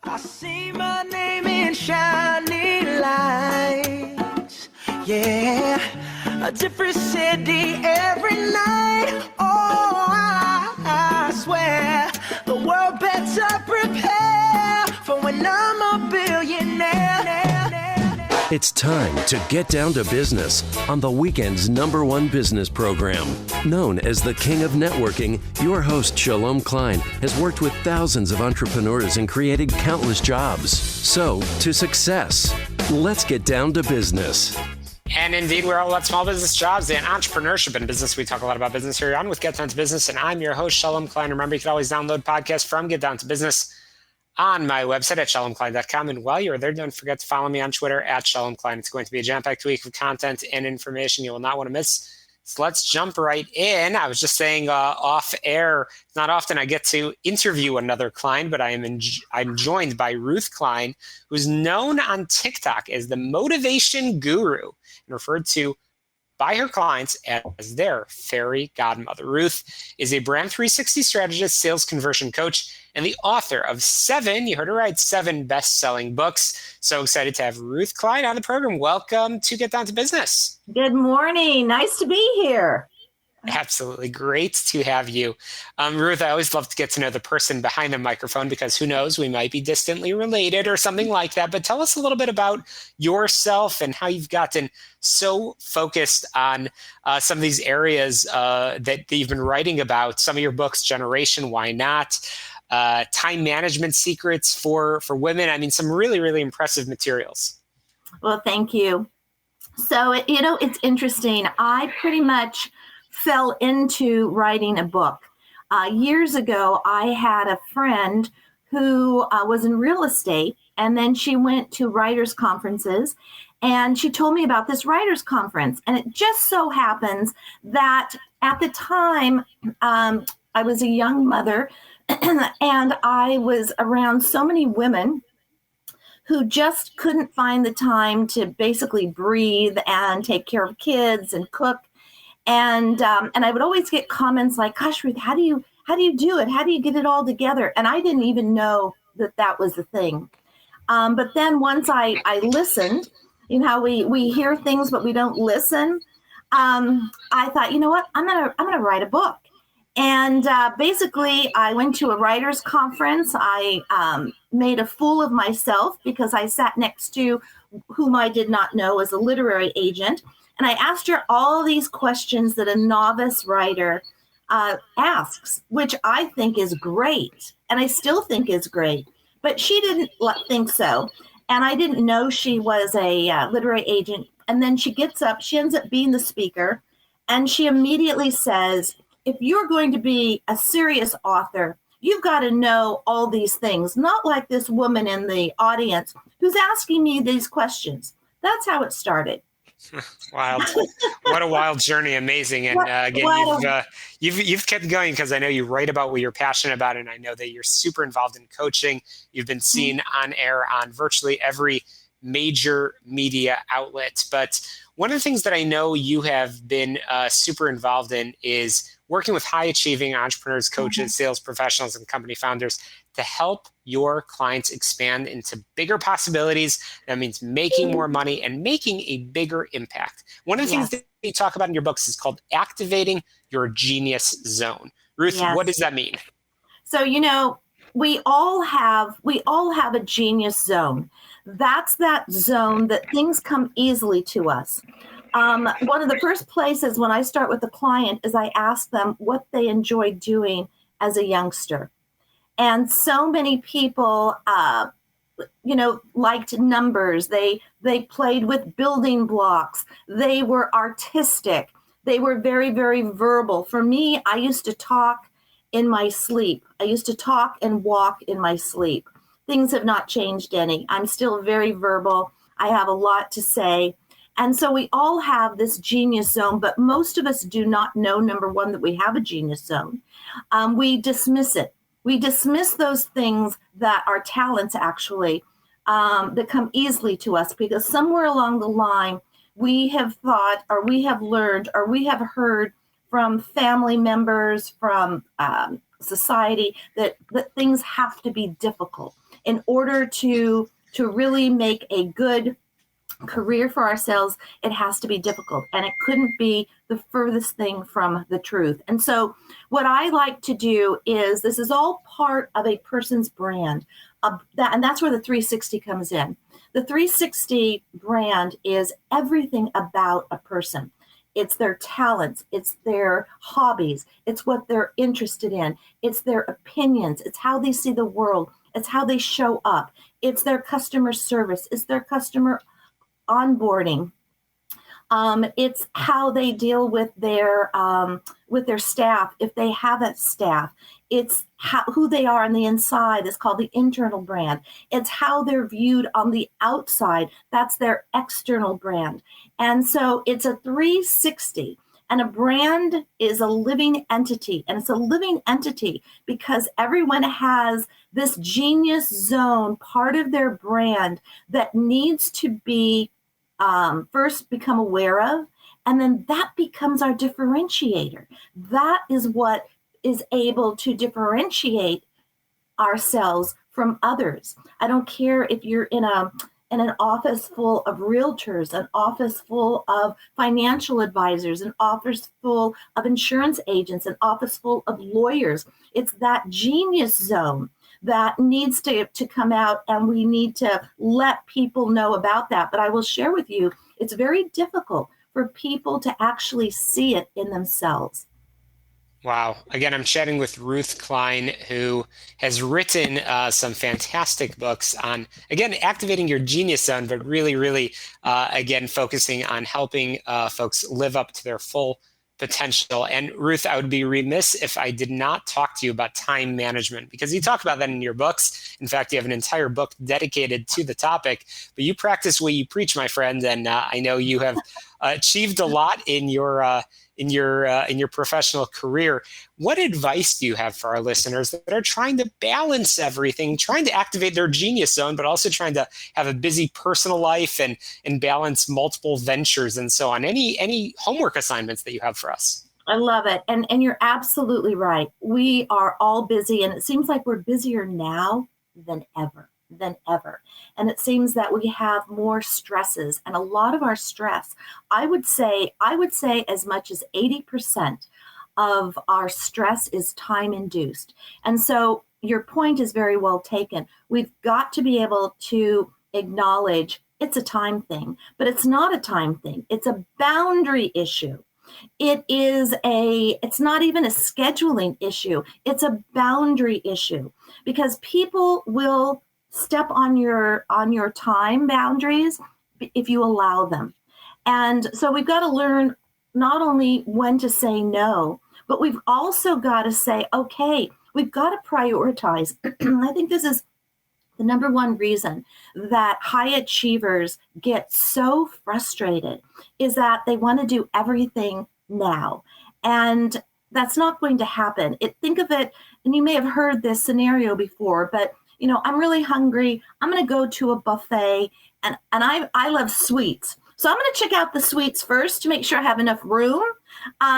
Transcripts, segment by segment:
I see my name in shining lights, yeah, a different city every night. Oh, I swear the world better prepare for when I'm a billionaire. It's time to get down to business on the weekend's #1 business program. Known as the King of Networking, your host, Shalom Klein, has worked with thousands of entrepreneurs and created countless jobs. So, to success. Let's get down to business. And indeed, we're all about small business jobs and entrepreneurship in business. We talk a lot about business here on with Get Down to Business, and I'm your host, Shalom Klein. Remember, you can always download podcasts from Get Down to Business on my website at shalomklein.com. And while you're there, don't forget to follow me on Twitter at shalomklein. It's going to be a jam-packed week of content and information you will not want to miss. So let's jump right in. I was just saying off air, not often I get to interview another Klein, but I'm joined by Ruth Klein, who's known on TikTok as the motivation guru and referred to by her clients as their fairy godmother. Ruth is a brand 360 strategist, sales conversion coach, and the author of 7, you heard her right, 7 best-selling books. So excited to have Ruth Klein on the program. Welcome to Get Down to Business. Good morning. Nice to be here. Absolutely. Great to have you. Ruth, I always love to get to know the person behind the microphone because who knows, we might be distantly related or something like that. But tell us a little bit about yourself and how you've gotten so focused on some of these areas that you've been writing about. Some of your books, Generation, Why Not? Time management secrets for women. I mean, some really, really impressive materials. Well, thank you. So, it's interesting. I pretty much fell into writing a book. Years ago, I had a friend who was in real estate, and then she went to writers' conferences, and she told me about this writers' conference. And it just so happens that at the time, I was a young mother, and I was around so many women who just couldn't find the time to basically breathe and take care of kids and cook. And I would always get comments like, gosh, Ruth, how do you do it? How do you get it all together? And I didn't even know that was the thing. But then once I listened, you know how we hear things, but we don't listen. I thought, you know what, I'm gonna write a book. And basically I went to a writer's conference. I made a fool of myself because I sat next to whom I did not know as a literary agent. And I asked her all these questions that a novice writer asks, which I think is great. And I still think is great. But she didn't think so. And I didn't know she was a literary agent. And then she gets up, she ends up being the speaker. And she immediately says, if you're going to be a serious author, you've got to know all these things. Not like this woman in the audience who's asking me these questions. That's how it started. Wild. What a wild journey. Amazing. And again, you've kept going because I know you write about what you're passionate about. And I know that you're super involved in coaching. You've been seen on air on virtually every major media outlet. But one of the things that I know you have been super involved in is working with high achieving entrepreneurs, coaches, sales professionals, and company founders to help your clients expand into bigger possibilities. That means making more money and making a bigger impact. One of the things that you talk about in your books is called activating your genius zone. Ruth, what does that mean? So, we all have a genius zone. That's that zone that things come easily to us. One of the first places when I start with a client is I ask them what they enjoy doing as a youngster. And so many people, liked numbers. They played with building blocks. They were artistic. They were very, very verbal. For me, I used to talk in my sleep. I used to talk and walk in my sleep. Things have not changed any. I'm still very verbal. I have a lot to say. And so we all have this genius zone, but most of us do not know, number one, that we have a genius zone. We dismiss it. We dismiss those things that are talents, actually, that come easily to us because somewhere along the line, we have thought or we have learned or we have heard from family members, from society, that things have to be difficult. in order to really make a good career for ourselves, it has to be difficult, and it couldn't be the furthest thing from the truth. And so what I like to do is, this is all part of a person's brand, and that's where the 360 comes in. The 360 brand is everything about a person. It's their talents, it's their hobbies, it's what they're interested in, it's their opinions, it's how they see the world, it's how they show up, it's their customer service, it's their customer onboarding. It's how they deal with their staff, if they have a staff. It's who they are on the inside is called the internal brand. It's how they're viewed on the outside. That's their external brand. And so it's a 360. And a brand is a living entity. And it's a living entity because everyone has this genius zone, part of their brand, that needs to be first become aware of, and then that becomes our differentiator. That is what is able to differentiate ourselves from others. I don't care if you're in an office full of realtors, an office full of financial advisors, an office full of insurance agents, an office full of lawyers. It's that genius zone that needs to come out, and we need to let people know about that. But I will share with you, it's very difficult for people to actually see it in themselves. Wow. Again, I'm chatting with Ruth Klein, who has written some fantastic books on, again, activating your genius zone, but really, again, focusing on helping folks live up to their full potential. And Ruth, I would be remiss if I did not talk to you about time management, because you talk about that in your books. In fact, you have an entire book dedicated to the topic, but you practice what you preach, my friend. And I know you have achieved a lot in your professional career. What advice do you have for our listeners that are trying to balance everything, trying to activate their genius zone, but also trying to have a busy personal life and balance multiple ventures and so on? Any homework assignments that you have for us? I love it. And you're absolutely right. We are all busy, and it seems like we're busier now than ever. And it seems that we have more stresses, and a lot of our stress, I would say as much as 80% of our stress is time induced. And so your point is very well taken. We've got to be able to acknowledge it's a time thing, but it's not a time thing. It's a boundary issue. It's not even a scheduling issue. It's a boundary issue, because people will step on your time boundaries if you allow them. And so we've got to learn not only when to say no, but we've also got to say, okay, we've got to prioritize. I think this is the number one reason that high achievers get so frustrated, is that they want to do everything now. And that's not going to happen. Think of it, and you may have heard this scenario before, but I'm really hungry. I'm going to go to a buffet, and I love sweets. So I'm going to check out the sweets first to make sure I have enough room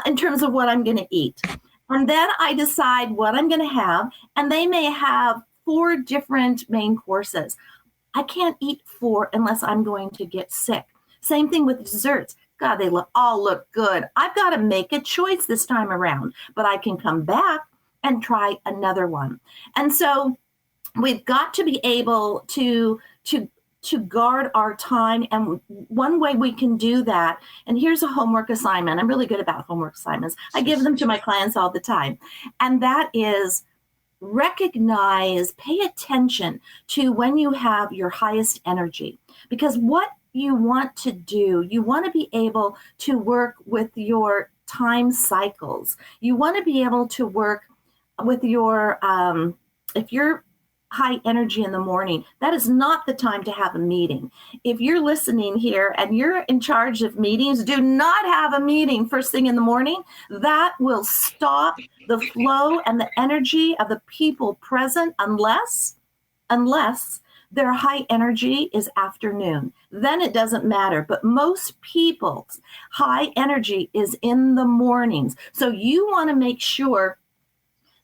in terms of what I'm going to eat. And then I decide what I'm going to have, and they may have 4 different main courses. I can't eat 4 unless I'm going to get sick. Same thing with desserts. God, they all look good. I've got to make a choice this time around, but I can come back and try another one. And so we've got to be able to guard our time. And one way we can do that, and here's a homework assignment. I'm really good about homework assignments. I give them to my clients all the time. And that is recognize, pay attention to when you have your highest energy. Because what you want to do, you want to be able to work with your time cycles. You want to be able to work with your, if you're high energy in the morning, that is not the time to have a meeting. If you're listening here and you're in charge of meetings, do not have a meeting first thing in the morning. That will stop the flow and the energy of the people present unless their high energy is afternoon. Then it doesn't matter. But most people's high energy is in the mornings. So you want to make sure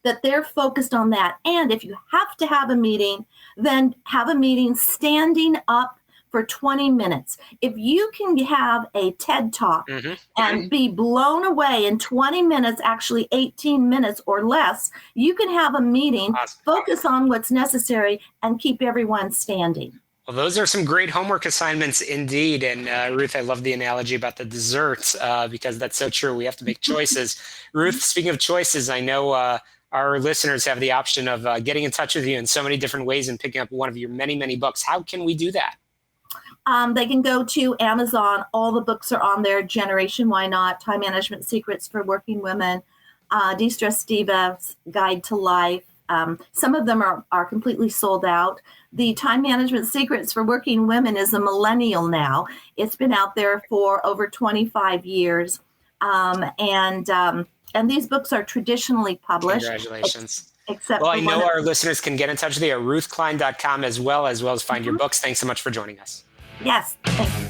that they're focused on that. And if you have to have a meeting, then have a meeting standing up for 20 minutes. If you can have a TED Talk and be blown away in 20 minutes, actually 18 minutes or less, you can have a meeting, focus on what's necessary, and keep everyone standing. Well, those are some great homework assignments indeed. And Ruth, I love the analogy about the desserts because that's so true. We have to make choices. Ruth, speaking of choices, I know our listeners have the option of getting in touch with you in so many different ways and picking up one of your many, many books. How can we do that? They can go to Amazon. All the books are on there. Generation Why Not, Time Management Secrets for Working Women, De-Stress Diva's Guide to Life. Some of them are completely sold out. The Time Management Secrets for Working Women is a millennial now. It's been out there for over 25 years. And these books are traditionally published. Congratulations. Except well, I know our listeners can get in touch with you at ruthklein.com as well as find your books. Thanks so much for joining us. Yes. Thanks.